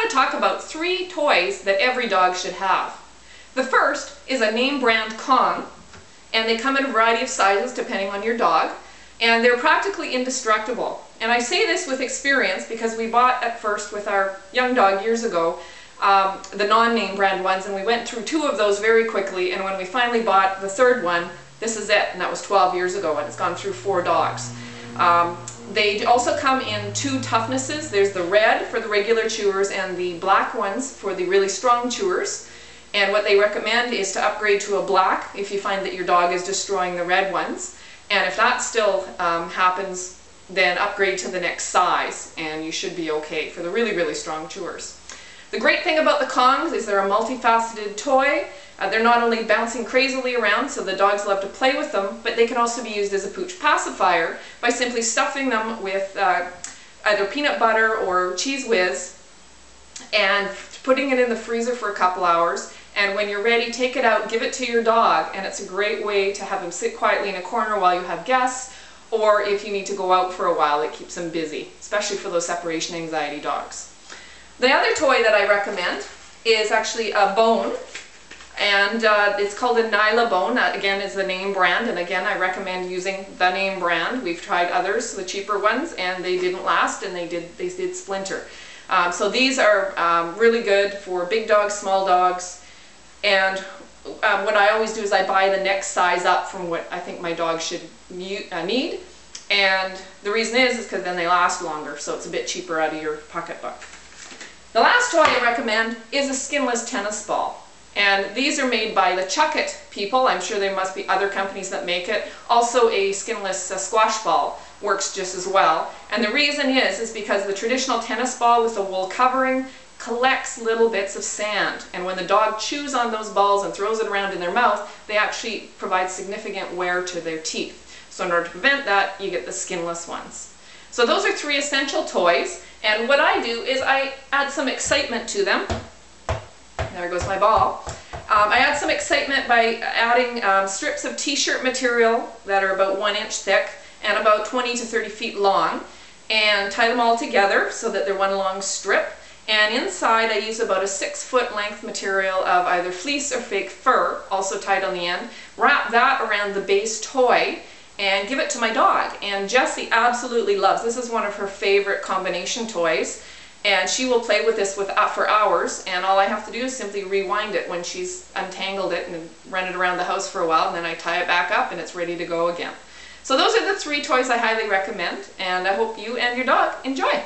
to talk about 3 toys that every dog should have. The first is a name brand Kong, and they come in a variety of sizes depending on your dog, and they're practically indestructible. And I say this with experience because we bought at first with our young dog years ago the non-name brand ones, and we went through 2 of those very quickly, and when we finally bought the 3rd one, this is it, and that was 12 years ago, and it's gone through 4 dogs. They also come in 2 toughnesses. There's the red for the regular chewers and the black ones for the really strong chewers. And what they recommend is to upgrade to a black if you find that your dog is destroying the red ones. And if that still happens, then upgrade to the next size and you should be okay for the really, really strong chewers. The great thing about the Kongs is they're a multifaceted toy. They're not only bouncing crazily around, so the dogs love to play with them, but they can also be used as a pooch pacifier by simply stuffing them with either peanut butter or Cheese Whiz and putting it in the freezer for a couple hours. And when you're ready, take it out, give it to your dog, and it's a great way to have him sit quietly in a corner while you have guests, or if you need to go out for a while, it keeps them busy, especially for those separation anxiety dogs. The other toy that I recommend is actually a bone. And it's called a Nylabone. Again, is the name brand, and again, I recommend using the name brand. We've tried others, the cheaper ones, and they didn't last, and they did splinter. So these are really good for big dogs, small dogs, and what I always do is I buy the next size up from what I think my dog should need, and the reason is because then they last longer, so it's a bit cheaper out of your pocketbook. The last toy I recommend is a skinless tennis ball. And these are made by the Chuck It people. I'm sure there must be other companies that make it. Also a skinless squash ball works just as well. And the reason is because the traditional tennis ball with the wool covering collects little bits of sand. And when the dog chews on those balls and throws it around in their mouth, they actually provide significant wear to their teeth. So in order to prevent that, you get the skinless ones. So those are 3 essential toys. And what I do is I add some excitement to them. There goes my ball. I add some excitement by adding strips of t-shirt material that are about 1 inch thick and about 20 to 30 feet long, and tie them all together so that they're one long strip. And inside I use about a 6-foot length material of either fleece or fake fur, also tied on the end. Wrap that around the base toy and give it to my dog. And Jessie absolutely loves this. This is one of her favorite combination toys. And she will play with this for hours, and all I have to do is simply rewind it when she's untangled it and run it around the house for a while, and then I tie it back up and it's ready to go again. So those are the 3 toys I highly recommend, and I hope you and your dog enjoy.